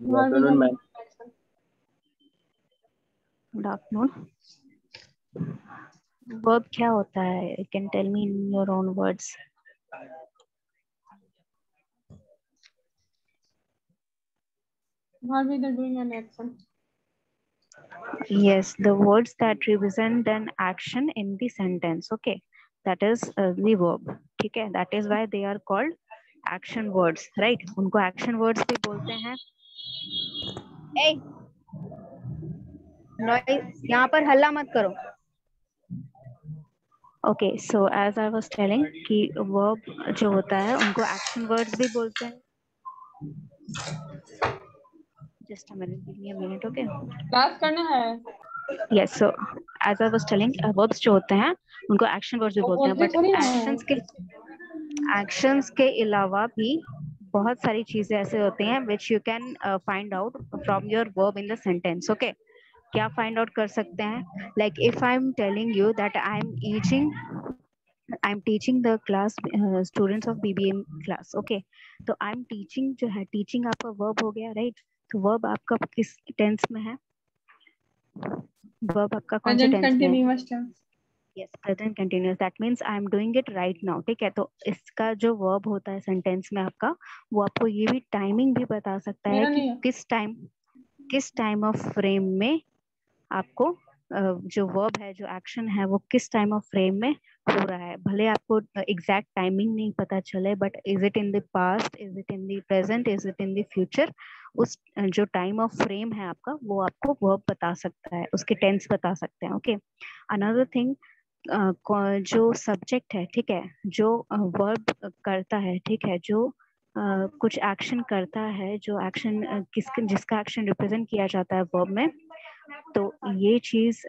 Good afternoon, ma'am. Good afternoon. Verb क्या होता है? You can tell me in your own words. What we are doing an action. Yes, the words that represent an action in the sentence. Okay, that is the verb. ठीक है, that is why they are called action words, right? उनको action words भी बोलते हैं। यहाँ पर हल्ला मत करो। Okay, so as I was telling कि verb जो होता है उनको action words भी बोलते हैं। Just a minute, give me a minute, okay? Class करना है। Yes, so as I was telling, verbs जो होते हैं उनको action words भी बोलते हैं, but actions के अलावा भी बहुत सारी चीजें ऐसे होती हैं which you can find out from your verb in the sentence. Okay, क्या find out कर सकते हैं? Like if I'm telling you that I'm teaching the class students of BBM class. Okay, तो I'm teaching जो है, teaching आपका verb हो गया, right? तो verb आपका किस tense में है? verb आपका कौन से tense में है? Yes, present continuous. That means I am doing it right now. ठीक है, तो इसका जो verb होता है सेंटेंस में आपका, वो आपको ये भी टाइमिंग भी बता सकता है कि किस टाइम ऑफ फ्रेम में आपको जो वर्ब है, जो एक्शन है, वो किस टाइम ऑफ फ्रेम में हो रहा है। भले आपको एग्जैक्ट टाइमिंग नहीं पता चले, but is it in the past, is it in the present, is it in the future, उस जो टाइम ऑफ फ्रेम है आपका, वो आपको वर्ब बता सकता है, उसके टेंस बता सकते हैं। ओके, अनदर थिंग, जो सब्जेक्ट है, ठीक है, जो वर्ब करता है, ठीक है, जो कुछ एक्शन करता है, जो एक्शन जिसका एक्शन रिप्रेजेंट किया जाता है वर्ब में, तो ये चीज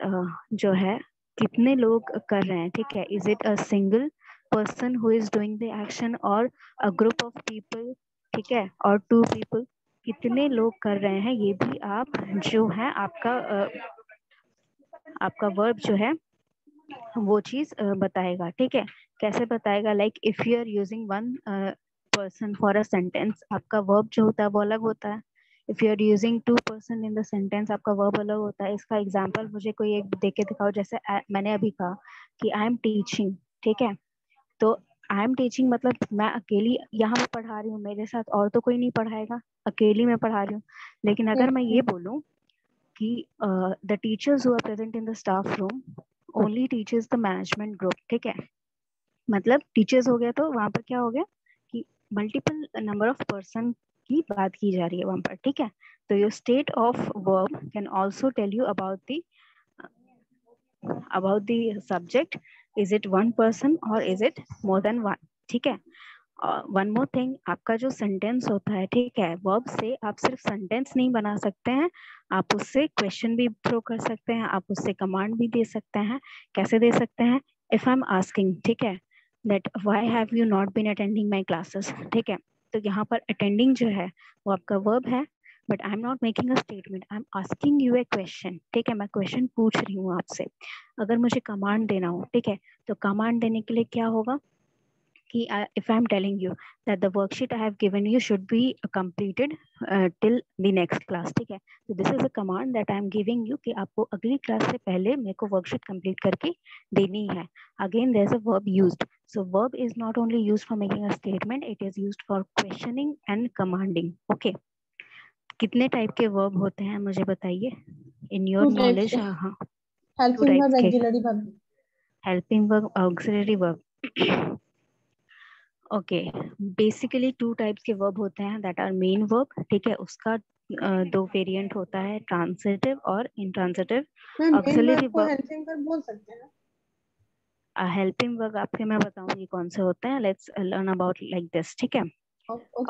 जो है कितने लोग कर रहे हैं, ठीक है, is it a single person who is doing the action और अ ग्रुप ऑफ पीपल, ठीक है, और 2 पीपल, कितने लोग कर रहे हैं, ये भी आप जो है आपका वर्ब जो है वो चीज बताएगा। ठीक है, कैसे बताएगा? Like if you are using one person for a sentence, आपका वर्ब जो होता है वो अलग होता है। If you are using 2 person in the sentence, आपका वर्ब अलग होता है। इसका एग्जांपल मुझे कोई एक दे के दिखाओ। जैसे मैंने अभी कहा कि आई एम टीचिंग, ठीक है, तो आई एम टीचिंग मतलब मैं अकेली यहाँ पे पढ़ा रही हूँ, मेरे साथ और तो कोई नहीं पढ़ाएगा, अकेली मैं पढ़ा रही हूँ। लेकिन अगर मैं ये बोलूँ कि the teachers who are present in the staff room only teachers the management group, ठीक है, मतलब टीचर्स हो गया, तो वहां पर क्या हो गया कि मल्टीपल नंबर ऑफ पर्सन की बात की जा रही है वहां पर। ठीक है, तो your state of verb can also tell you about the subject, is it one person और is it more than one. ठीक है, वन मोर थिंग, आपका जो सेंटेंस होता है, ठीक है, वर्ब से आप सिर्फ सेंटेंस नहीं बना सकते हैं, आप उससे क्वेश्चन भी थ्रो कर सकते हैं, आप उससे कमांड भी दे सकते हैं। कैसे दे सकते हैं? इफ आई एम आस्किंग, ठीक है, that why have you not been attending my classes, ठीक है, तो यहाँ पर अटेंडिंग जो है वो आपका वर्ब है, but I am not making a statement, I am asking U A question. ठीक है, मैं क्वेश्चन पूछ रही हूँ आपसे। अगर मुझे कमांड देना हो, ठीक है, तो कमांड देने के लिए क्या होगा कि if I am telling you that the worksheet I have given you should be completed till the next class, ठीक है, तो this is a command that I am giving you कि आपको अगली क्लास से पहले मेरे को वर्कशीट कंप्लीट करके देनी है। Again there is a verb used, so verb is not only used for making a statement, it is used for questioning and commanding. Okay, कितने टाइप के वर्ब होते हैं मुझे बताइए in your knowledge? हाँ, helping verb, auxiliary verb. Helping verb, auxiliary verb. Okay, basically 2 types के verb होते हैं, दैट आर मेन वर्ब, ठीक है, उसका 2 वेरिएंट होता है, ट्रांजिटिव और intransitive. Auxiliary verb helping verb बोल सकते हैं। हेल्पिंग वर्ब आपके मैं बताऊंगी कौन से होते हैं। Let's learn about like this, ठीक है।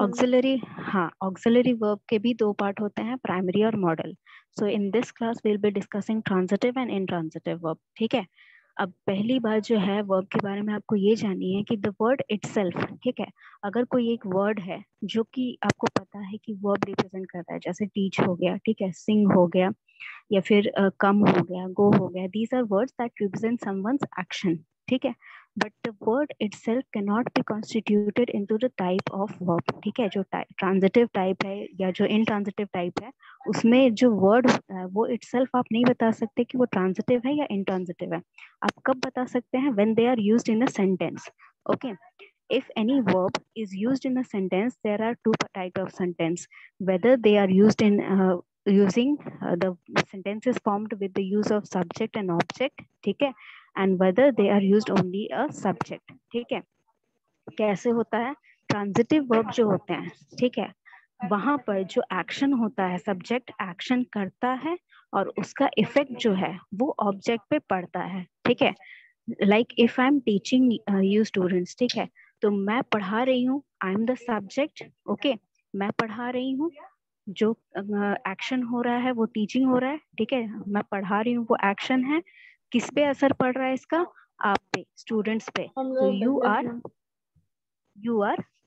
ऑक्सिलरी, हाँ, ऑक्सिलरी वर्ब के भी 2 पार्ट होते हैं, प्राइमरी और modal. So in this class we will be discussing transitive and intransitive verb. ठीक है, अब पहली बात जो है वर्ब के बारे में आपको ये जाननी है कि द वर्ड इटसेल्फ, ठीक है, अगर कोई एक वर्ड है जो कि आपको पता है कि वर्ब रिप्रेजेंट करता है, जैसे टीच हो गया, ठीक है, सिंग हो गया, या फिर कम हो गया, गो हो गया, these are words that represent someone's action. ठीक है, but the word itself can not be constituted into the type of verb, ठीक है। जो ट्रांजिटिव टाइप है या जो इनट्रांजिटिव टाइप है, उसमें जो वर्ड होता है वो इटसेल्फ आप नहीं बता सकते कि वो ट्रांजिटिव है या इनट्रांजिटिव है। आप कब बता सकते हैं? When they are used in a sentence. Okay, if any verb is used in a sentence, there are two types of sentence, whether they are used in the sentence is formed with the use of subject and object, ठीक है, and whether they are used only a subject, ठीक है। कैसे होता है? Transitive verb जो होते हैं, ठीक है, वहां पर जो एक्शन होता है, सब्जेक्ट एक्शन करता है और उसका इफेक्ट जो है वो ऑब्जेक्ट पे पड़ता है, ठीक है। Like if I am teaching you students, ठीक है, तो मैं पढ़ा रही हूँ, I am the subject, okay, मैं पढ़ा रही हूँ, जो एक्शन हो रहा है वो टीचिंग हो रहा है, ठीक है, मैं पढ़ा रही हूँ वो एक्शन है। किस पे असर पड़ रहा है इसका? आप पे, स्टूडेंट्स पे। हम तो लोग you yes are ma'am,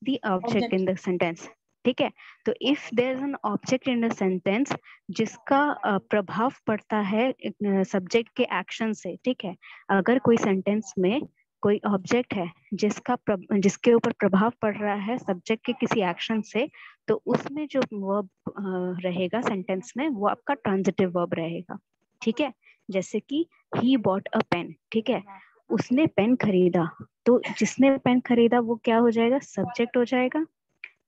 the object object in the sentence, ठीक है। तो if there is an object in the sentence जिसका प्रभाव पड़ता है सब्जेक्ट के एक्शन से, ठीक है, अगर कोई सेंटेंस में कोई ऑब्जेक्ट है जिसके ऊपर प्रभाव पड़ रहा है सब्जेक्ट के किसी एक्शन से, तो उसमें जो वर्ब रहेगा सेंटेंस में वो आपका ट्रांजिटिव वर्ब रहेगा, ठीक है। जैसे कि ही बॉट अ पेन, ठीक है, उसने पेन खरीदा, तो जिसने पेन खरीदा वो क्या हो जाएगा? सब्जेक्ट हो जाएगा।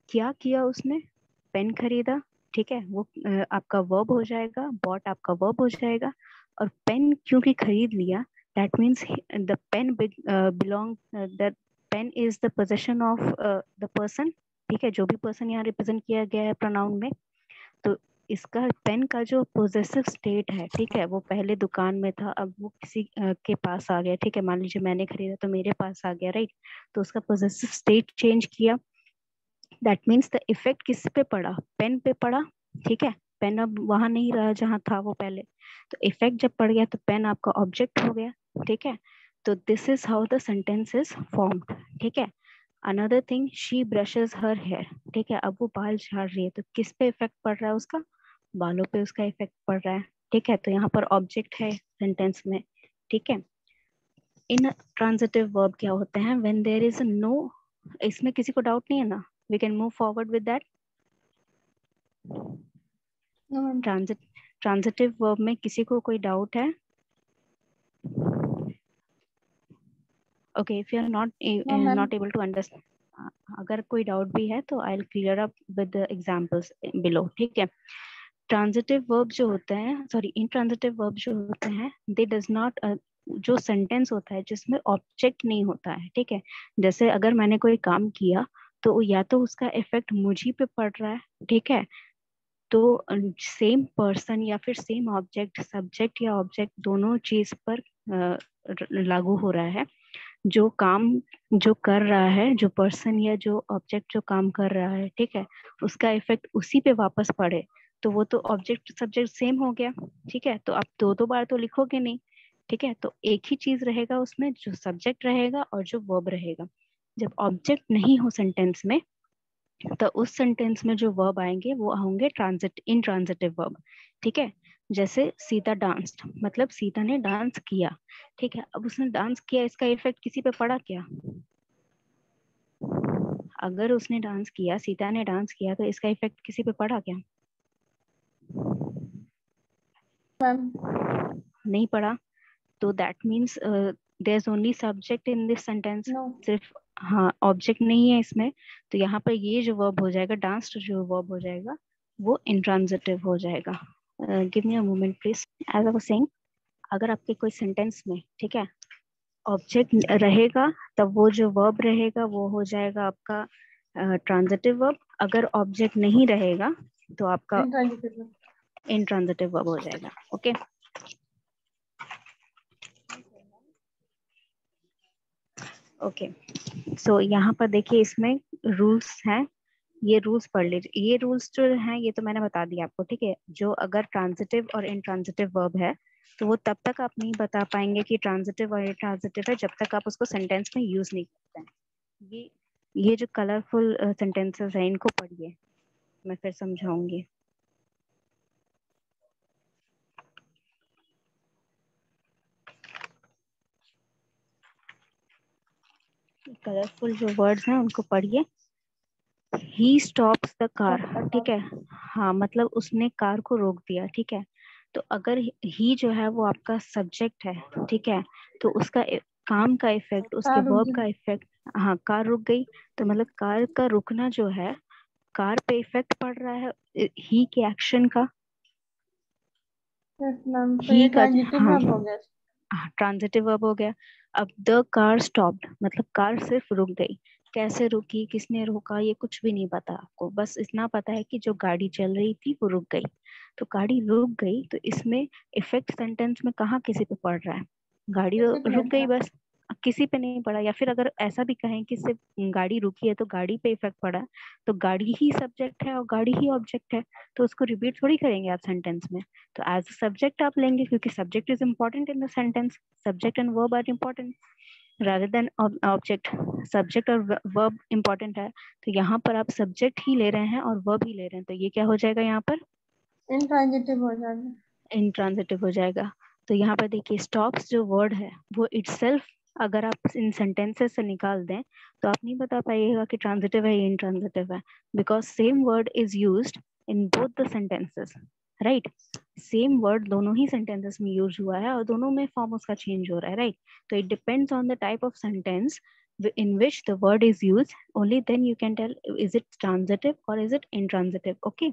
क्या किया उसने? पेन खरीदा, ठीक है, वो आपका वर्ब हो जाएगा, बॉट आपका वर्ब हो जाएगा। और पेन क्योंकि खरीद लिया, that means the pen belong the pen is the possession of the person, ठीक है, जो भी पर्सन यहाँ रिप्रेजेंट किया गया है प्रोनाउन में। तो इसका पेन का जो पोजेसिव स्टेट है, ठीक है, वो पहले दुकान में था, अब वो किसी के पास आ गया, ठीक है, मान लीजिए मैंने खरीदा तो मेरे पास आ गया, राइट। तो उसका पोजेसिव स्टेट चेंज किया, दैट मीन्स द इफेक्ट किस पे पड़ा? पेन पे पड़ा, ठीक है। पेन अब वहां नहीं रहा जहां था वो पहले, तो इफेक्ट जब पड़ गया तो पेन आपका ऑब्जेक्ट हो गया, ठीक है। तो this is how the sentence is formed, ठीक है। Another thing, she brushes her hair, ठीक है, अब वो बाल झाड़ रही है, तो किस पे इफेक्ट पड़ रहा है उसका? बालों पे उसका इफेक्ट पड़ रहा है, ठीक है। तो यहाँ पर ऑब्जेक्ट है सेंटेंस में, ठीक है। इन ट्रांजिटिव वर्ब क्या होते हैं? व्हेन देयर इज नो, इसमें किसी को डाउट नहीं है ना? We can move forward with that. no ma'am, transitive verb में किसी को कोई डाउट है? Okay, if you are no ma'am, not able to understand, अगर कोई डाउट भी है तो I will clear up with the examples below, ठीक है। ट्रांजिटिव वर्ब जो होते हैं, सॉरी, इंट्रांजिटिव वर्ब जो होते हैं, दे डज नॉट, जो सेंटेंस होता है जिसमें ऑब्जेक्ट नहीं होता है, ठीक है, जैसे अगर मैंने कोई काम किया तो या तो उसका इफेक्ट मुझी पे पड़ रहा है, ठीक है, तो सेम पर्सन या फिर सेम ऑब्जेक्ट, सब्जेक्ट या ऑब्जेक्ट दोनों चीज पर लागू हो रहा है। जो काम जो कर रहा है, जो पर्सन या जो ऑब्जेक्ट जो काम कर रहा है, ठीक है, उसका इफेक्ट उसी पे वापस पड़े, तो वो तो ऑब्जेक्ट सब्जेक्ट सेम हो गया, ठीक है। तो आप दो दो बार तो लिखोगे नहीं, ठीक है, तो एक ही चीज रहेगा उसमें, जो सब्जेक्ट रहेगा और जो वर्ब रहेगा। जब ऑब्जेक्ट नहीं हो सेंटेंस में, तो उस सेंटेंस में जो वर्ब आएंगे वो होंगे इंट्रांजिटिव वर्ब, ठीक है। जैसे सीता डांस्ड, मतलब सीता ने डांस किया, ठीक है, अब उसने डांस किया, इसका इफेक्ट किसी पे पड़ा क्या? अगर उसने डांस किया, सीता ने डांस किया, तो इसका इफेक्ट किसी पे पड़ा क्या? ma'am, नहीं पड़ा। तो that means there is only subject in this sentence, no, सिर्फ, हाँ, ऑब्जेक्ट नहीं है इसमें। तो यहाँ पर ये जो वर्ब हो जाएगा, डांस्ड जो वर्ब हो जाएगा, वो इंट्रांजिटिव हो जाएगा। Give me a moment please. As I was saying, अगर आपके कोई सेंटेंस में, ठीक है, ऑब्जेक्ट रहेगा, तब वो जो वर्ब रहेगा वो हो जाएगा आपका ट्रांजिटिव वर्ब। अगर ऑब्जेक्ट नहीं रहेगा तो आपका intransitive ma'am, इंट्रांजिटिव वर्ब हो जाएगा, ओके। ओके, सो यहाँ पर देखिए, इसमें रूल्स हैं, ये रूल्स पढ़ लीजिए। ये रूल्स जो हैं ये तो मैंने बता दिया आपको, ठीक है। जो अगर ट्रांजिटिव और इंट्रांजिटिव वर्ब है तो वो तब तक आप नहीं बता पाएंगे कि ट्रांजिटिव और इंट्रांजिटिव है जब तक आप उसको सेंटेंस में यूज नहीं करते हैं। ये जो कलरफुल सेंटेंसेस हैं इनको पढ़िए, मैं फिर समझाऊंगी। कलरफुल जो वर्ड्स हैं उनको पढ़िए। ही स्टॉप्स द कार, ठीक है, हाँ मतलब उसने कार को रोक दिया, ठीक है। तो अगर ही जो है वो आपका सब्जेक्ट है, ठीक है, तो उसका काम का इफेक्ट, उसके वर्ब का इफेक्ट, हाँ कार रुक गई, तो मतलब कार का रुकना जो है, कार पे इफेक्ट पड़ रहा है ही के एक्शन का। ही का, हाँ ट्रांजिटिव वर्ब हो गया। अब द कार स्टॉप्ड मतलब कार सिर्फ रुक गई। कैसे रुकी, किसने रोका, ये कुछ भी नहीं पता आपको, बस इतना पता है कि जो गाड़ी चल रही थी वो रुक गई। तो गाड़ी रुक गई, तो इसमें इफेक्ट सेंटेंस में कहाँ किसी पे पड़ रहा है, गाड़ी तो रुक गई बस, किसी पे नहीं पड़ा। या फिर अगर ऐसा भी कहें कि सिर्फ गाड़ी रुकी है तो गाड़ी पे इफेक्ट पड़ा, तो गाड़ी ही सब्जेक्ट है और गाड़ी ही ऑब्जेक्ट है, तो उसको रिपीट थोड़ी करेंगे आप सेंटेंस में। तो एज अ सब्जेक्ट आप लेंगे, क्योंकि subject is important in the sentence, subject and verb are important rather than object. Subject और वर्ब इम्पोर्टेंट है, तो यहाँ पर आप सब्जेक्ट ही ले रहे हैं और वर्ब ही ले रहे हैं, तो ये क्या हो जाएगा, यहाँ पर इंट्रांजिटिव हो जाएगा, इंट्रांजिटिव हो जाएगा। तो यहाँ पर देखिए स्टॉप्स जो वर्ड है वो इटसेल्फ अगर आप इन सेंटेंसेस से निकाल दें तो आप नहीं बता पाइएगा कि ट्रांजिटिव है या इंट्रांजिटिव है, because same word is used in both the sentences, right. Same word दोनों ही सेंटेंसेस में यूज हुआ है और दोनों में फॉर्म उसका चेंज हो रहा है, राइट। तो it depends on the type of sentence in which the word is used, only then you can tell is it transitive or is it intransitive, okay।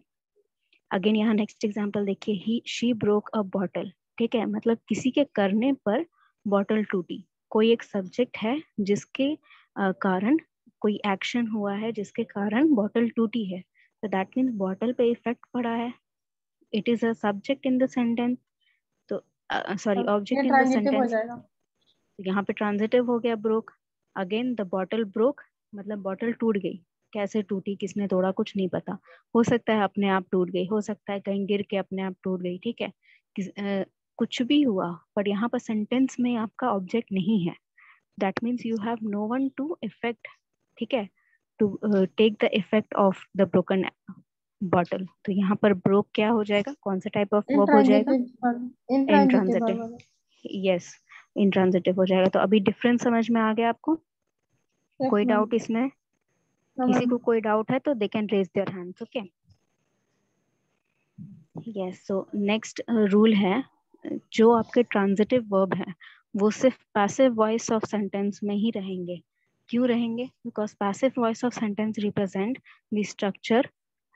Again यहाँ नेक्स्ट एग्जांपल देखिए, ही she broke a bottle, ठीक है, मतलब किसी के करने पर bottle टूटी। कोई एक सब्जेक्ट है जिसके कारण कोई एक्शन हुआ है जिसके कारण बॉटल टूटी है, तो दैट मीन्स बॉटल पे इफेक्ट पड़ा है, it is a subject in the sentence. तो sorry object in the sentence, तो यहाँ पे ट्रांजिटिव हो गया broke. Again the bottle broke मतलब बॉटल टूट गई, कैसे टूटी, किसने तोड़ा, कुछ नहीं पता, हो सकता है अपने आप टूट गई, हो सकता है कहीं गिर के अपने आप टूट गई, ठीक है, कुछ भी हुआ, पर यहाँ पर सेंटेंस में आपका ऑब्जेक्ट नहीं है, that means you have no one to effect, ठीक है, to take the effect of the broken bottle. तो यहाँ पर ब्रोक क्या हो जाएगा, कौन सा टाइप ऑफ वर्ब हो जाएगा, इंट्रांजिटिव, यस इंट्रांजिटिव हो जाएगा। तो अभी डिफरेंस समझ में आ गया आपको, कोई डाउट इसमें, किसी को कोई डाउट है तो they can raise their hands, okay. Yes, so next rule है, जो आपके ट्रांजिटिव वर्ब है वो सिर्फ पैसिव वॉइस ऑफ सेंटेंस में ही रहेंगे। क्यों रहेंगे, because passive voice of sentence represent the structure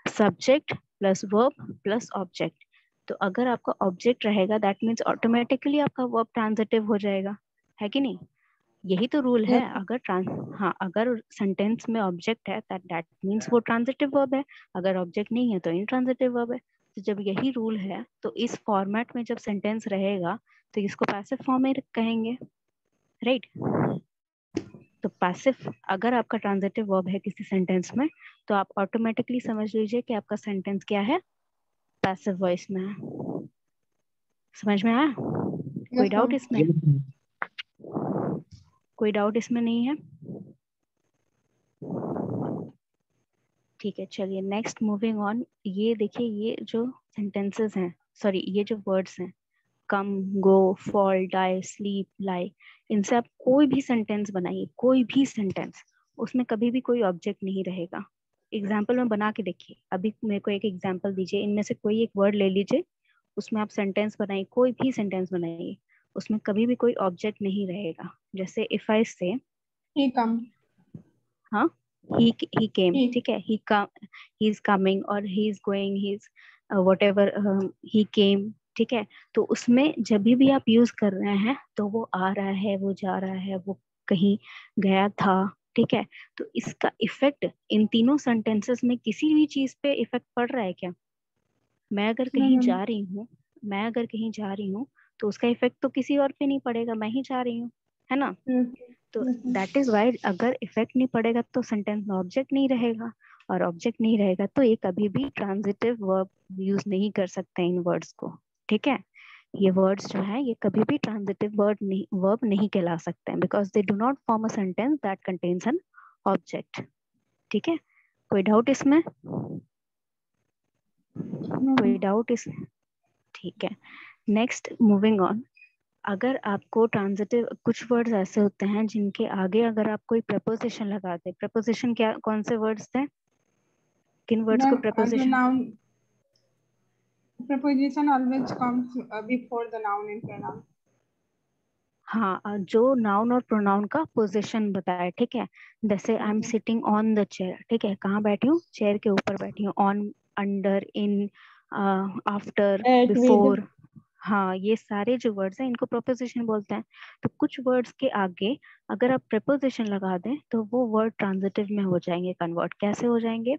subject plus verb plus object. तो अगर आपका ऑब्जेक्ट रहेगा दैट मीन्स ऑटोमेटिकली आपका वर्ब ट्रांजिटिव हो जाएगा, है कि नहीं, यही तो रूल है। हाँ अगर सेंटेंस में ऑब्जेक्ट है दैट मीन्स वो ट्रांजिटिव वर्ब है, अगर ऑब्जेक्ट नहीं है तो इंट्रांजिटिव वर्ब है। तो जब यही रूल है तो इस फॉर्मेट में जब सेंटेंस रहेगा तो इसको पैसिव फॉर्म में कहेंगे, राइट। तो पैसिव अगर आपका ट्रांजिटिव वर्ब है किसी सेंटेंस में तो आप ऑटोमेटिकली समझ लीजिए कि आपका सेंटेंस क्या है, पैसिव वॉइस में है। समझ में आया, कोई डाउट इसमें, कोई डाउट इसमें नहीं है, ठीक है। चलिए नेक्स्ट मूविंग ऑन, ये देखिए ये जो सेंटेंसेस हैं, सॉरी ये जो वर्ड्स हैं, कम, गो, फॉल, डाई, स्लीप, लाई, इनसे आप कोई भी सेंटेंस बनाइए, कोई भी सेंटेंस, उसमें कभी भी कोई ऑब्जेक्ट नहीं रहेगा। एग्जाम्पल में बना के देखिए, अभी मेरे को एक एग्जाम्पल दीजिए, इनमें से कोई एक वर्ड ले लीजिए, उसमें आप सेंटेंस बनाइए, कोई भी सेंटेंस बनाइए, उसमें कभी भी कोई ऑब्जेक्ट नहीं रहेगा। जैसे इफ आई से he come, हाँ he came, ठीक है, he is coming और he is going, he is whatever he came, ठीक है। तो उसमें जब भी आप यूज कर रहे हैं तो वो आ रहा है, वो जा रहा है, वो कहीं गया था, ठीक है। तो इसका इफेक्ट इन तीनों सेंटेंसेस में किसी भी चीज पे इफेक्ट पड़ रहा है क्या, मैं अगर कहीं जा रही हूँ, मैं अगर कहीं जा रही हूँ तो उसका इफेक्ट तो किसी और पे नहीं पड़ेगा, मैं ही जा रही हूँ, है ना। तो दैट इज वाई अगर इफेक्ट नहीं पड़ेगा तो सेंटेंस में ऑब्जेक्ट नहीं रहेगा, और ऑब्जेक्ट नहीं रहेगा तो ये कभी भी ट्रांजिटिव वर्ब यूज नहीं कर सकते इन वर्ड्स को, ठीक है। ये वर्ड्स जो है ये कभी भी ट्रांजिटिव वर्ब नहीं कहला सकते हैं, because they do not form a sentence that contains an object, ठीक है। कोई डाउट इसमें, कोई डाउट इसमें, ठीक है। नेक्स्ट मूविंग ऑन, अगर आपको ट्रांजिटिव, कुछ वर्ड्स ऐसे होते हैं जिनके आगे अगर आप कोई प्रपोजिशन लगा दे, प्रपोजिशन क्या, कौन से वर्ड्स थे, किन वर्ड्स को Then the preposition? noun preposition always comes before the noun and pronoun. हाँ, जो नाउन और प्रोनाउन का पोजीशन बताए, ठीक है। जैसे I am sitting on the chair, ठीक है, कहाँ बैठी हूँ, चेयर के ऊपर बैठी हूँ। On, under, in, after, At, with. Before, हाँ, ये सारे जो वर्ड्स हैं इनको प्रपोजिशन बोलते हैं। तो कुछ वर्ड्स के आगे अगर आप प्रपोजिशन लगा दें तो वो वर्ड ट्रांजिटिव में हो जाएंगे कन्वर्ट। कैसे हो जाएंगे?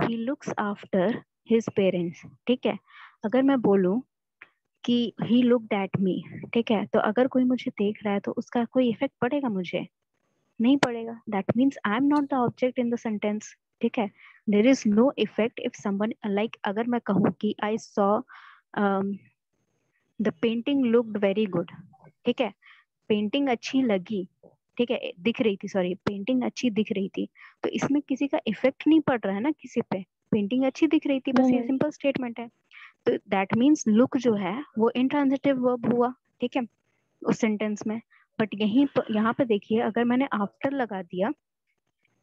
He looks after his parents, ठीक है। अगर मैं बोलूं कि ही लुक्ड एट मी, ठीक है, तो अगर कोई मुझे देख रहा है तो उसका कोई इफेक्ट पड़ेगा मुझे? नहीं पड़ेगा। That means I am not the object in the sentence, ठीक है। There is no effect if someone, like अगर मैं कहूँ कि I saw the painting looked very good, ठीक है, पेंटिंग अच्छी लगी, ठीक है, दिख रही थी, सॉरी, पेंटिंग अच्छी दिख रही थी, तो इसमें किसी का इफेक्ट नहीं पड़ रहा है ना किसी पे, पेंटिंग अच्छी दिख रही थी, बस ये सिंपल स्टेटमेंट है। तो दैट मीन्स लुक जो है वो इंट्रांजिटिव वर्ब हुआ, ठीक है, उस सेंटेंस में। बट यहाँ पे देखिए, अगर मैंने आफ्टर लगा दिया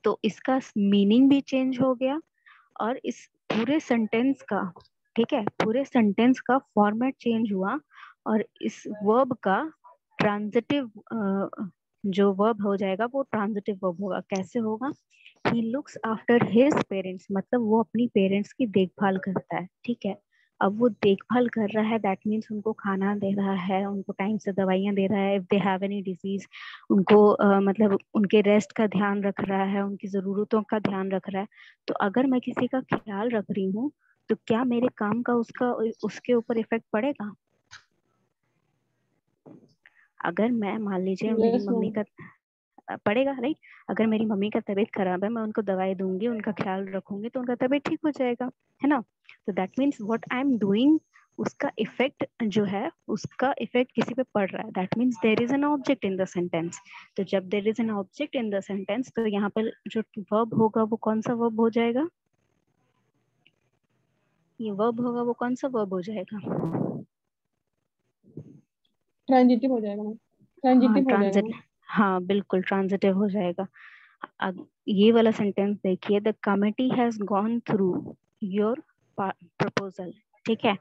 तो इसका मीनिंग भी चेंज हो गया और इस पूरे सेंटेंस का, ठीक है, पूरे सेंटेंस का फॉर्मेट चेंज हुआ और इस वर्ब का ट्रांजिटिव जो वर्ब हो जाएगा वो ट्रांजिटिव वर्ब होगा। कैसे होगा? He looks after his parents, मतलब वो अपनी पेरेंट्स की देखभाल करता है, ठीक है। अब वो देखभाल कर रहा है, दैट मीन्स उनको खाना दे रहा है, उनको टाइम से दवाइयाँ दे रहा है, if they have any disease, उनको मतलब उनके रेस्ट का ध्यान रख रहा है, उनकी जरूरतों का ध्यान रख रहा है। तो अगर मैं किसी का ख्याल रख रही हूँ तो क्या मेरे काम का उसके ऊपर इफेक्ट पड़ेगा? अगर मैं, मान लीजिए मेरी Yes, मम्मी ma'am. का पड़ेगा, राइट। अगर मेरी मम्मी का तबीयत खराब है, मैं उनको दवाई दूंगी, उनका ख्याल रखूंगी तो उनका तबीयत ठीक हो जाएगा, है ना। तो that means what I am doing, उसका इफेक्ट जो है, उसका इफेक्ट किसी पे पड़ रहा है। That means there is an object in the sentence. तो जब there is an object in the sentence तो यहाँ पर जो वर्ब होगा वो कौन सा वर्ब हो जाएगा? ये वर्ब होगा वो कौन सा वर्ब हो जाएगा? Transitive हो जाएगा मैम, हाँ, transitive हो जाएगा ट्रांजिट, मैम. हाँ बिल्कुल ट्रांजिटिव हो जाएगा। अब ये वाला सेंटेंस देखिए, the committee has gone through your proposal, ठीक है।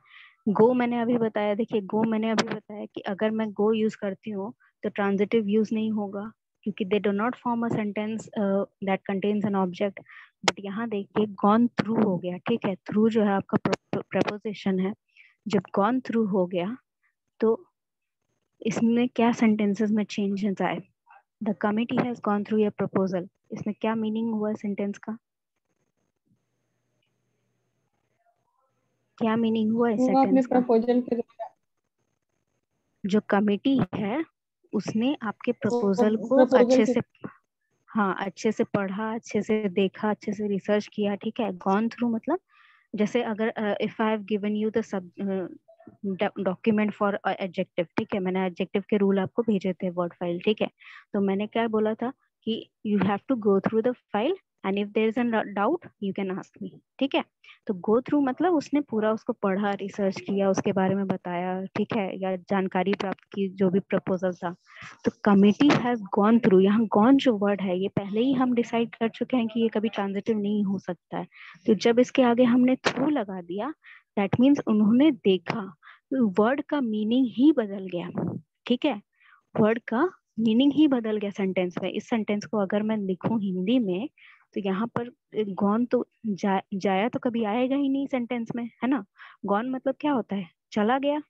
गो मैंने अभी बताया, देखिए गो मैंने अभी बताया कि अगर मैं गो यूज करती हूँ तो ट्रांजिटिव यूज नहीं होगा क्योंकि they do not form a sentence that contains an object. But यहाँ देखिए गॉन थ्रू हो गया, ठीक है, थ्रू जो है आपका प्रपोजिशन है। जब गॉन थ्रू हो गया तो इसमें क्या सेंटेंसेस में चेंजेस आए? The committee has gone through your proposal, इसमें क्या मीनिंग हुआ सेंटेंस का? क्या मीनिंग हुआ इस वो अपने सेंटेंस का? प्रपोजल के द्वारा जो कमिटी है उसने आपके प्रपोजल को प्रपोजल अच्छे के से, हाँ, अच्छे से पढ़ा, अच्छे से देखा, अच्छे से रिसर्च किया, ठीक है। गॉन थ्रू मतलब जैसे अगर if I have given you the sub document for adjective, ठीक है, मैंने एडजेक्टिव के रूल आपको भेजे थे वर्ड फाइल, ठीक है। तो मैंने क्या बोला था कि you have to go through the file and if there is an doubt you can ask me, ठीक है। तो गो थ्रू मतलब उसने पूरा उसको पढ़ा, रिसर्च किया, उसके बारे में बताया, ठीक है, या जानकारी प्राप्त की जो भी प्रपोजल था। तो कमिटी हैज गॉन थ्रू, यहाँ गॉन जो वर्ड है ये पहले ही हम डिसाइड कर चुके हैं कि ये कभी ट्रांजिटिव नहीं हो सकता है। तो जब इसके आगे हमने थ्रू लगा दिया दैट मीन्स उन्होंने देखा, वर्ड का मीनिंग ही बदल गया, ठीक है, वर्ड का मीनिंग ही बदल गया सेंटेंस में। इस सेंटेंस को अगर मैं लिखूं हिंदी में तो यहाँ पर गॉन तो जाया तो कभी आएगा ही नहीं सेंटेंस में, है ना। गॉन मतलब क्या होता है? चला गया,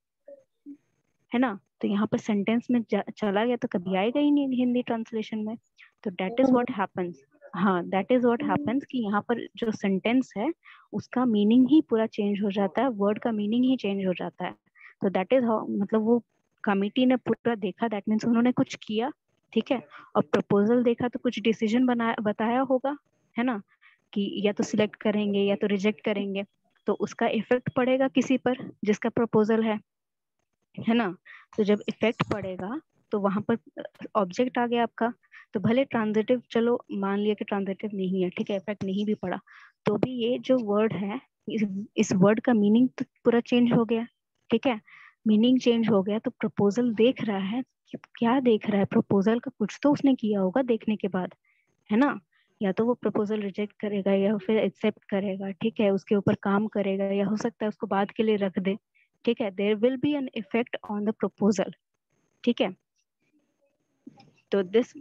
है ना। तो यहाँ पर सेंटेंस में चला गया तो कभी आएगा ही नहीं हिंदी ट्रांसलेशन में। तो दैट इज व्हाट हैपेंस, हाँ, दैट इज व्हाट हैपेंस कि यहाँ पर जो सेंटेंस है उसका मीनिंग ही पूरा चेंज हो जाता है, वर्ड का मीनिंग ही चेंज हो जाता है। तो दैट इज हाउ, मतलब वो कमिटी ने पूरा देखा, दैट मीन्स उन्होंने कुछ किया, ठीक है, और प्रपोजल देखा तो कुछ डिसीजन बनाया, बताया होगा, है ना, कि या तो सिलेक्ट करेंगे या तो रिजेक्ट करेंगे। तो उसका इफेक्ट पड़ेगा किसी पर जिसका प्रपोजल है ना। तो जब इफेक्ट पड़ेगा तो वहां पर ऑब्जेक्ट आ गया आपका। तो भले ट्रांजिटिव, चलो मान लिया कि ट्रांजिटिव नहीं है, ठीक है, इफेक्ट नहीं भी पड़ा, तो भी ये जो वर्ड है इस वर्ड का मीनिंग तो पूरा चेंज हो गया, ठीक है। मीनिंग चेंज हो गया तो प्रपोजल देख रहा है, क्या देख रहा है, प्रपोजल का कुछ तो उसने किया होगा देखने के बाद, है ना। या तो वो प्रपोजल रिजेक्ट करेगा या फिर एक्सेप्ट करेगा, ठीक है, उसके ऊपर काम करेगा, या हो सकता है उसको बाद के लिए रख दे, ठीक है। There will be an effect on the proposal, ठीक है। तो this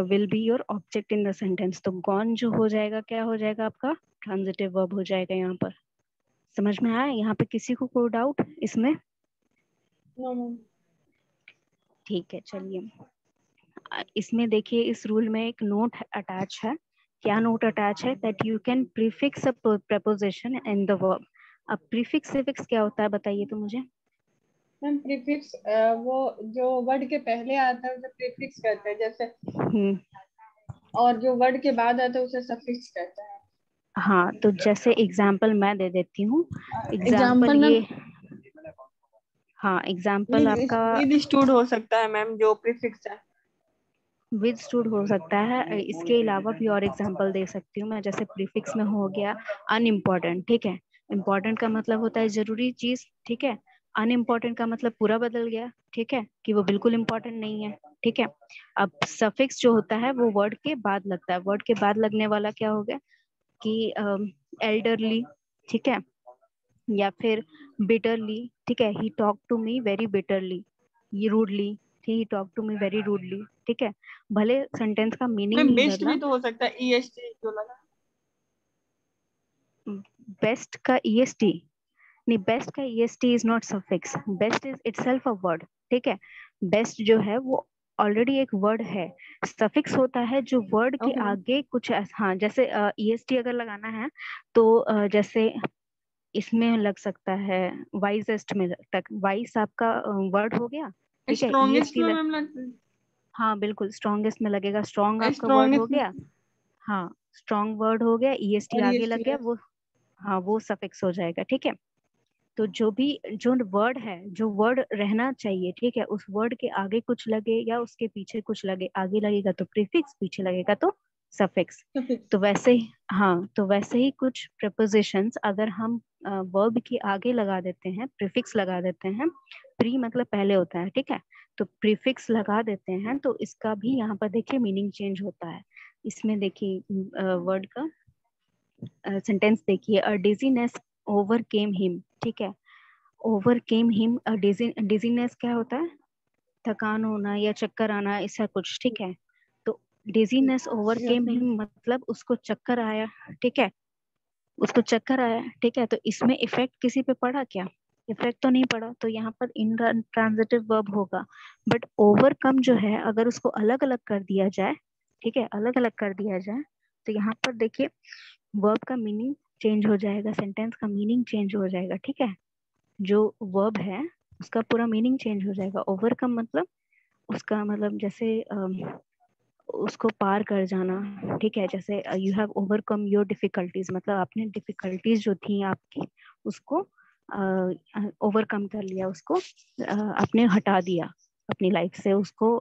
will be your object in the sentence. तो गॉन जो हो जाएगा, क्या हो जाएगा आपका, ट्रांजिटिव वर्ब हो जाएगा यहाँ पर। समझ में आया यहाँ पे किसी को कोई डाउट इसमें? No ma'am. ठीक है, चलिए। इसमें देखिए इस रूल में एक नोट अटैच है। क्या नोट अटैच है? That you can prefix a preposition in the verb. अब प्रीफिक्स सिफिक्स क्या होता है बताइए तो मुझे। मैम प्रीफिक्स वो जो वर्ड के पहले आता है उसे प्रीफिक्स कहते हैं, जैसे, हम्म, और जो वर्ड के बाद आता है उसे सफिक्स कहते हैं। हाँ, तो जैसे एग्जाम्पल मैं दे देती हूँ। एग्जाम्पल एग्जाम्पल मैम ये, हाँ, एग्जाम्पल आपका विद स्टूड हो सकता है मैम, जो प्रीफिक्स है। विद स्टूड हो सकता है। इसके अलावा भी और एग्जाम्पल दे सकती हूँ मैं। जैसे प्रीफिक्स में हो गया अनइम्पोर्टेंट, ठीक है। इम्पोर्टेंट का मतलब होता है जरूरी चीज, ठीक है। अनइम्पोर्टेंट का मतलब पूरा बदल गया, ठीक है, कि वो बिल्कुल इम्पोर्टेंट नहीं है, ठीक है। अब सफिक्स जो होता है वो वर्ड के बाद लगता है। वर्ड के बाद लगने वाला क्या हो गया कि एल्डरली, ठीक है, या फिर बिटरली, ठीक है। He talk to me very bitterly, ये rudely, he talk to me very rudely, ठीक है। भले सेंटेंस का मीनिंग मैम नहीं बेस्ट बदला। भी तो हो सकता है, ईएसटी जो लगा। बेस्ट का ईएसटी नहीं, बेस्ट का EST is not suffix, best is itself a word, ठीक है। बेस्ट जो है वो ऑलरेडी एक वर्ड है। सफिक्स होता है जो वर्ड के ओके मैम। आगे कुछ हाँ, जैसे ईएसटी अगर लगाना है तो जैसे इसमें लग सकता है वाइजेस्ट में तक, वाइस आपका वर्ड हो गया, ठीक है। स्ट्रॉन्गेस्ट ईएसटी में मैम लगता हाँ बिल्कुल, स्ट्रॉन्गेस्ट में लगेगा। स्ट्रॉन्ग है, आपका वर्ड हो स्ट्रॉन्गेस्ट में। गया, हाँ, स्ट्रॉन्ग वर्ड हो गया, ईएसटी और आगे ईएसटी लग गया, है। वो हाँ वो सफिक्स हो जाएगा, ठीक है। तो जो भी जो वर्ड है, जो वर्ड रहना चाहिए, ठीक है, उस वर्ड के आगे कुछ लगे या उसके पीछे कुछ लगे, आगे लगेगा तो प्रीफिक्स, पीछे लगेगा तो सफिक्स। सफिक्स। तो वैसे ही हाँ, तो वैसे ही कुछ प्रपोजिशंस अगर हम वर्ब के आगे लगा देते हैं, प्रीफिक्स लगा देते हैं, प्री मतलब पहले होता है, ठीक है, तो प्रीफिक्स लगा देते हैं तो इसका भी यहाँ पर देखिए मीनिंग चेंज होता है। इसमें देखिए वर्ड का सेंटेंस देखिए, अ डिजीनेस ओवरकेम हिम, ठीक है। ओवरकेम हिम, डिजीनेस क्या होता है, थकान होना या चक्कर आना, ऐसा कुछ, ठीक है। तो dizziness yes overcame ma'am. Him मतलब उसको चक्कर आया, ठीक है, उसको चक्कर आया, ठीक है। तो इसमें इफेक्ट किसी पे पड़ा क्या? इफेक्ट तो नहीं पड़ा, तो यहाँ पर इन ट्रांजिटिव वर्ब होगा। बट ओवरकम जो है अगर उसको अलग अलग कर दिया जाए, ठीक है, अलग अलग कर दिया जाए, तो यहाँ पर देखिए वर्ब का मीनिंग चेंज हो जाएगा, सेंटेंस का मीनिंग चेंज हो जाएगा, ठीक है। जो वर्ब है उसका पूरा मीनिंग चेंज हो जाएगा। ओवरकम मतलब उसका मतलब जैसे उसको पार कर जाना, ठीक है। जैसे you have overcome your difficulties, मतलब आपने डिफिकल्टीज जो थी आपकी उसको ओवरकम कर लिया, उसको आपने हटा दिया अपनी लाइफ से, उसको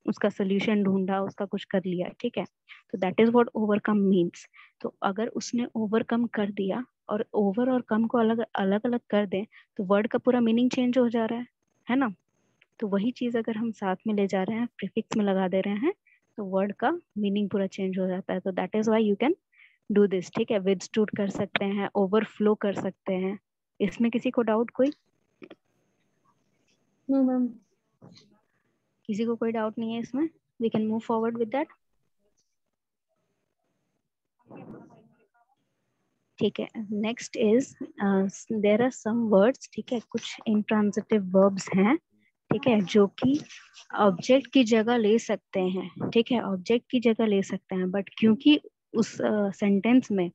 उसका सोल्यूशन ढूंढा, उसका कुछ कर लिया, ठीक है। तो that is what overcome means. तो अगर उसने ओवरकम कर दिया और ओवर और कम को अलग अलग अलग कर दें तो वर्ड का पूरा मीनिंग चेंज हो जा रहा है ना। तो वही चीज अगर हम साथ में ले जा रहे हैं, प्रीफिक्स में लगा दे रहे हैं, तो वर्ड का मीनिंग पूरा चेंज हो जाता है। तो that is why you can do this, ठीक है। विदस्टूड कर सकते हैं, ओवरफ्लो कर सकते हैं। इसमें किसी को डाउट कोई? No ma'am. किसी को कोई डाउट नहीं है इसमें? We can move forward with that, ठीक है। Next is there are some words, ठीक है, कुछ इंट्रांजिटिव वर्ब्स हैं, ठीक है, जो कि ऑब्जेक्ट की जगह ले सकते हैं, ठीक है, ऑब्जेक्ट की जगह ले सकते हैं, बट क्योंकि उस सेंटेंस में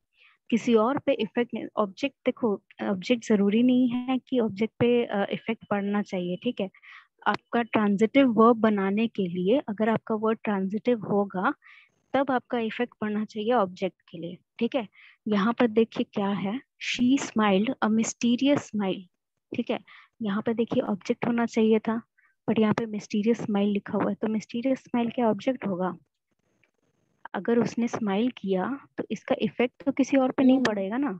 किसी और पे इफेक्ट नहीं, ऑब्जेक्ट देखो, ऑब्जेक्ट जरूरी नहीं है कि ऑब्जेक्ट पे इफेक्ट पड़ना चाहिए, ठीक है। आपका ट्रांजिटिव वर्ब बनाने के लिए अगर आपका वर्ड ट्रांजिटिव होगा तब आपका इफेक्ट पड़ना चाहिए ऑब्जेक्ट के लिए, ठीक है। यहाँ पर देखिए क्या है, she smiled a mysterious smile, ठीक है। यहाँ पे देखिए ऑब्जेक्ट होना चाहिए था, बट यहाँ पे मिस्टीरियस स्माइल लिखा हुआ है, तो मिस्टीरियस स्माइल क्या ऑब्जेक्ट होगा? अगर उसने स्माइल किया तो इसका इफेक्ट तो किसी और पे नो नहीं मैम। पड़ेगा ना,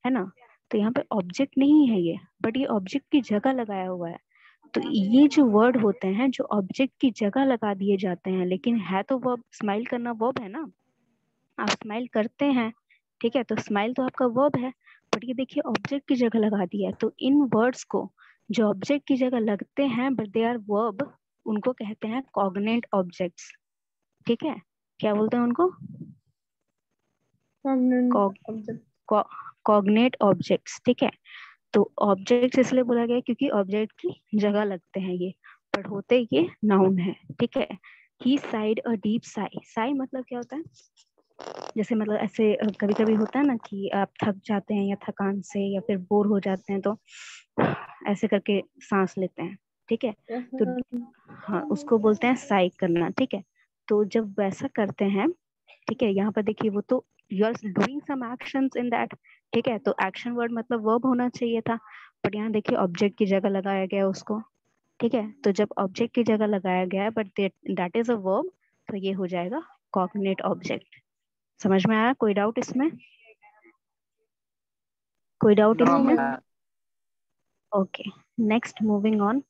है ना। तो यहाँ पे ऑब्जेक्ट नहीं है ये, बट ये ऑब्जेक्ट की जगह लगाया हुआ है। तो ये जो वर्ड होते हैं जो ऑब्जेक्ट की जगह लगा दिए जाते हैं, लेकिन है तो वर्ब, स्माइल करना वर्ब है ना, आप स्माइल करते हैं, ठीक है, तो स्माइल तो आपका वर्ब है, बट ये देखिए ऑब्जेक्ट की जगह लगा दिया है। तो इन वर्ड्स को जो ऑब्जेक्ट की जगह लगते हैं बट दे आर वर्ब, उनको कहते हैं कॉग्नेट ऑब्जेक्ट्स। ठीक है, क्या बोलते हैं उनको? Cognate objects. ठीक है, तो ऑब्जेक्ट्स इसलिए बोला गया क्योंकि ऑब्जेक्ट की जगह लगते हैं ये, बट होते ये नाउन है। ठीक है, he sighed a deep sigh. Sigh मतलब क्या होता है? जैसे मतलब ऐसे कभी कभी होता है ना कि आप थक जाते हैं या थकान से या फिर बोर हो जाते हैं, तो ऐसे करके सांस लेते हैं। ठीक है, तो हाँ, उसको बोलते हैं साई करना। ठीक है, तो जब वैसा करते हैं, ठीक है, यहाँ पर देखिए वो तो you are doing some actions in that. ठीक है, तो एक्शन वर्ड मतलब वर्ब होना चाहिए था, बट यहाँ देखिए ऑब्जेक्ट की जगह लगाया गया उसको। ठीक है, तो जब ऑब्जेक्ट की जगह लगाया गया है but that is a verb, तो ये हो जाएगा कॉग्नेट ऑब्जेक्ट। समझ में आया? कोई डाउट इसमें? कोई डाउट इसमें? Okay, next, moving on.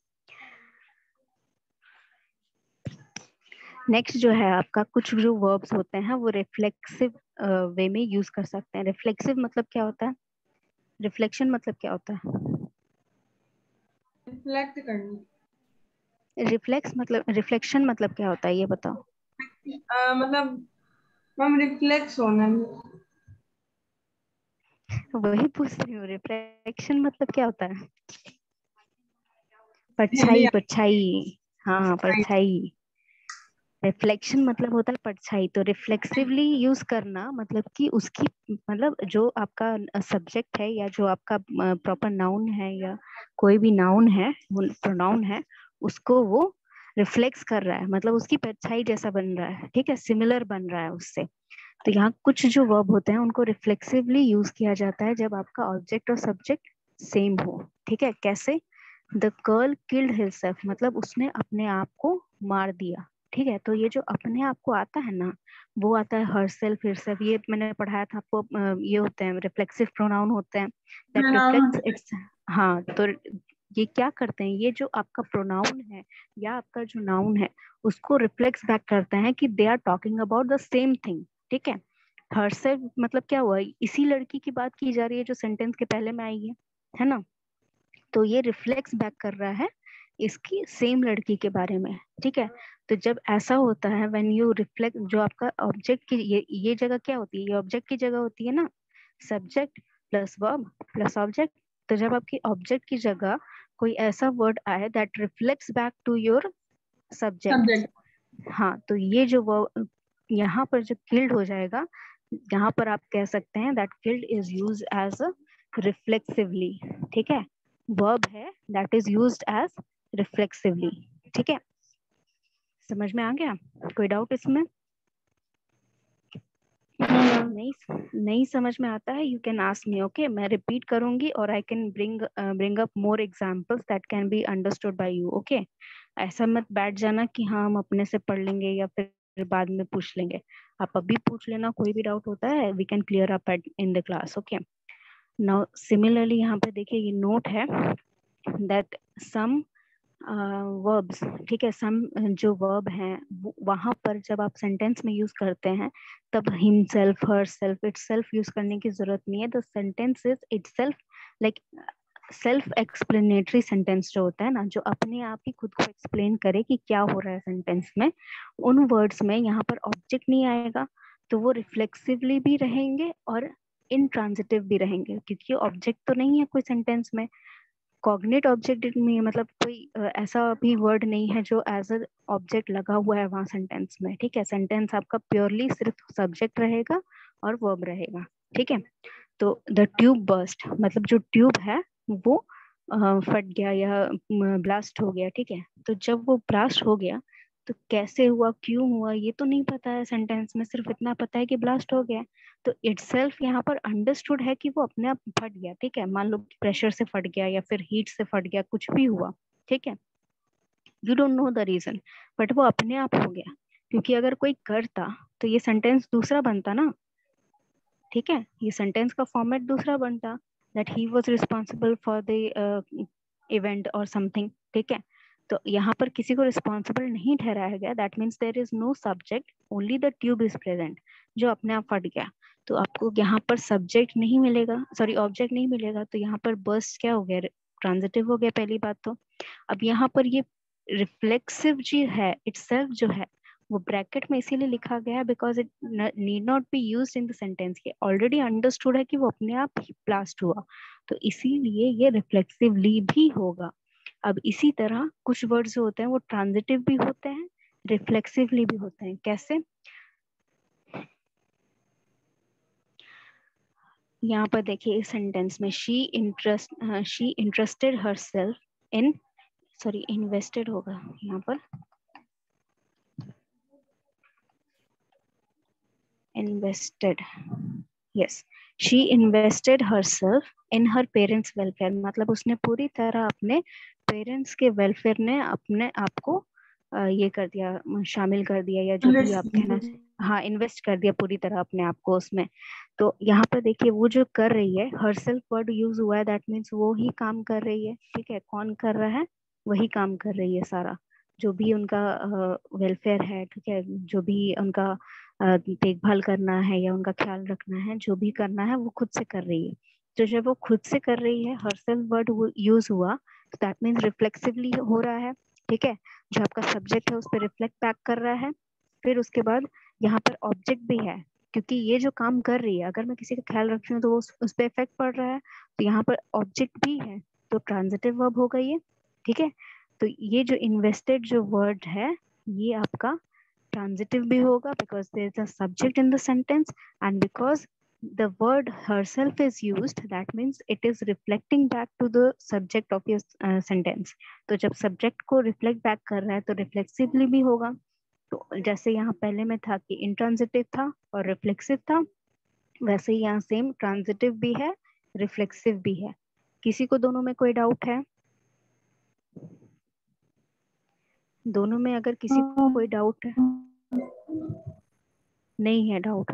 Next जो है आपका, कुछ जो वर्ब्स होते हैं वो रिफ्लेक्सिव वे में यूज कर सकते हैं। रिफ्लेक्सिव मतलब क्या होता है? रिफ्लेक्शन मतलब क्या होता है? रिफ्लेक्ट करना। रिफ्लेक्स मतलब, रिफ्लेक्शन मतलब क्या होता है ये बताओ? मतलब मैम रिफ्लेक्स होना है। वही पूछ रही हूँ, रिफ्लेक्शन मतलब क्या होता है? हिंदी परछाई, परछाई। हाँ, परछाई। रिफ्लेक्शन मतलब होता है परछाई। तो रिफ्लेक्सिवली यूज करना मतलब कि उसकी, मतलब जो आपका सब्जेक्ट है या जो आपका प्रॉपर नाउन है या कोई भी नाउन है, प्रोनाउन है, उसको वो रिफ्लेक्स कर रहा है, मतलब उसकी परछाई जैसा बन रहा है। ठीक है, सिमिलर बन रहा है उससे। तो यहाँ कुछ जो वर्ब होते हैं उनको रिफ्लेक्सिवली यूज किया जाता है जब आपका ऑब्जेक्ट और सब्जेक्ट सेम हो। ठीक है, कैसे? द गर्ल किल्ड हिमसेल्फ, मतलब उसने अपने आप को मार दिया। ठीक है, तो ये जो अपने आप को आता है ना, वो आता है हर सेल्फ, हिर सेल्फ। ये मैंने पढ़ाया था आपको, ये होते हैं रिफ्लेक्सिव प्रोनाउन होते हैं दैट रिफ्लेक्ट्स इट्स। हाँ, तो ये क्या करते हैं, ये जो आपका प्रोनाउन है या आपका जो नाउन है उसको रिफ्लेक्स बैक करते हैं कि they are talking about the same thing. ठीक है, हर सेल्फ मतलब क्या हुआ, इसी लड़की की बात की जा रही है जो सेंटेंस के पहले में आई है ना? तो ये रिफ्लेक्स बैक कर रहा है इसकी सेम लड़की के बारे में। ठीक है, तो जब ऐसा होता है व्हेन यू रिफ्लेक्ट, जो आपका ऑब्जेक्ट की ये जगह क्या होती है, ये ऑब्जेक्ट की जगह होती है ना, subject plus verb plus object. तो जब आपकी ऑब्जेक्ट की जगह कोई ऐसा वर्ड आए that reflects back to your subject, subject. हाँ, तो ये जो वर्ब यहाँ पर जो किल्ड हो जाएगा, यहाँ पर आप कह सकते हैं that killed is used as a reflexively. ठीक है, वर्ब है that is used as reflexively. ठीक है, समझ में आ गया? कोई डाउट इसमें? नहीं, नहीं समझ में आता है, you can ask me. Okay, मैं रिपीट करूंगी और I can bring up more examples that can be understood by you. Okay, ऐसा मत बैठ जाना कि हाँ हम अपने से पढ़ लेंगे या फिर बाद में पूछ लेंगे। आप अभी पूछ लेना, कोई भी डाउट होता है we can clear up in the class. Okay, now similarly यहाँ पे देखिए ये नोट है दैट सम वर्ब्स, ठीक है, सम जो वर्ब हैं वहां पर जब आप सेंटेंस में यूज करते हैं तब हिमसेल्फ, हरसेल्फ, इटसेल्फ यूज करने की जरूरत नहीं है। The sentence is itself, like self explanatory sentence जो होता है ना, जो अपने आप ही खुद को एक्सप्लेन करे कि क्या हो रहा है सेंटेंस में, उन वर्ड्स में यहाँ पर ऑब्जेक्ट नहीं आएगा, तो वो रिफ्लेक्सिवली भी रहेंगे और इनट्रांजिटिव भी रहेंगे, क्योंकि ऑब्जेक्ट तो नहीं है कोई सेंटेंस में। कॉग्नेट ऑब्जेक्ट में मतलब कोई ऐसा भी वर्ड नहीं है जो एज अ ऑब्जेक्ट लगा हुआ है वहां सेंटेंस में। ठीक है, सेंटेंस आपका प्योरली सिर्फ सब्जेक्ट रहेगा और वर्ब रहेगा। ठीक है, तो द ट्यूब बर्स्ट मतलब जो ट्यूब है वो फट गया या ब्लास्ट हो गया। ठीक है, तो जब वो ब्लास्ट हो गया तो कैसे हुआ, क्यों हुआ, ये तो नहीं पता है सेंटेंस में, सिर्फ इतना पता है कि ब्लास्ट हो गया। तो इटसेल्फ यहाँ पर अंडरस्टूड है कि वो अपने आप फट गया। ठीक है, मान लो प्रेशर से फट गया या फिर हीट से फट गया, कुछ भी हुआ। ठीक है, you don't know the reason, but वो अपने आप हो गया, क्योंकि अगर कोई करता तो ये सेंटेंस दूसरा बनता ना। ठीक है, ये सेंटेंस का फॉर्मेट दूसरा बनता, that he was responsible for the event और समथिंग। ठीक है, तो यहाँ पर किसी को रिस्पॉन्सिबल नहीं ठहराया गया, that means there is no subject, only the tube is present, जो अपने आप फट गया। तो आपको यहाँ पर सब्जेक्ट नहीं मिलेगा, सॉरी ऑब्जेक्ट नहीं मिलेगा, तो यहाँ पर बर्स्ट क्या हो गया, ट्रांजिटिव हो गया पहली बात तो। अब यहाँ पर ये रिफ्लेक्सिव जो है इटसेल्फ जो है वो ब्रैकेट में इसीलिए लिखा गया है because it need not be used in the sentence, के ऑलरेडी अंडरस्टूड है कि वो अपने आप ही ब्लास्ट हुआ, तो इसीलिए ये रिफ्लेक्सिवली भी होगा। अब इसी तरह कुछ वर्ड्स जो होते हैं वो ट्रांजिटिव भी होते हैं, रिफ्लेक्सिवली भी होते हैं। कैसे? यहाँ पर देखिए इस सेंटेंस में she interested herself in, sorry invested होगा यहाँ पर, invested, yes, she invested herself in her parents welfare, मतलब उसने पूरी तरह अपने पेरेंट्स के वेलफेयर में अपने आप को ये कर दिया, शामिल कर दिया, या जो भी आप कहना, हाँ इन्वेस्ट कर दिया पूरी तरह अपने आप को उसमें। तो यहाँ पर देखिए वो जो कर रही है, हरसेल्फ वर्ड यूज हुआ है, दैट मीन्स वो ही काम कर रही है, ठीक है। कौन कर रहा है? वही काम कर रही है सारा, जो भी उनका वेलफेयर है, ठीक है, जो भी उनका देखभाल करना है या उनका ख्याल रखना है, जो भी करना है वो खुद से कर रही है। तो जब वो खुद से कर रही है, हरसेल्फ वर्ड यूज हुआ, तो दैट मीन्स रिफ्लेक्सिवली हो रहा है, ठीक है। जो आपका सब्जेक्ट है उस पर रिफ्लेक्ट बैक कर रहा है। फिर उसके बाद यहाँ पर ऑब्जेक्ट भी है, क्योंकि ये जो काम कर रही है, अगर मैं किसी का ख्याल रख रही हूँ तो वो उस पर इफेक्ट पड़ रहा है, तो यहाँ पर ऑब्जेक्ट भी है, तो ट्रांजिटिव वर्ब होगा ये, ठीक है। तो ये जो इन्वेस्टेड जो वर्ड है ये आपका transitive भी होगा because there is a subject in the sentence, and because the word herself is used, that means it is reflecting back to the subject of your sentence. तो जब subject को reflect back कर रहा है तो reflexively भी होगा। तो जैसे यहाँ पहले में था कि intransitive था और reflexive था, वैसे ही यहाँ सेम transitive भी है, reflexive भी है। किसी को दोनों में कोई डाउट है? दोनों में अगर किसी को कोई डाउट है, नहीं है डाउट,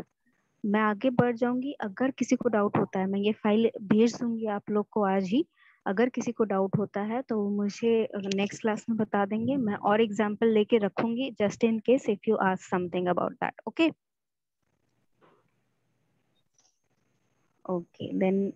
मैं आगे बढ़ जाऊंगी। अगर किसी को डाउट होता है, मैं ये फाइल भेज दूंगी आप लोग को आज ही, अगर किसी को डाउट होता है तो मुझे नेक्स्ट क्लास में बता देंगे, मैं और एग्जांपल लेके रखूंगी just in case if you ask something about that. Okay okay then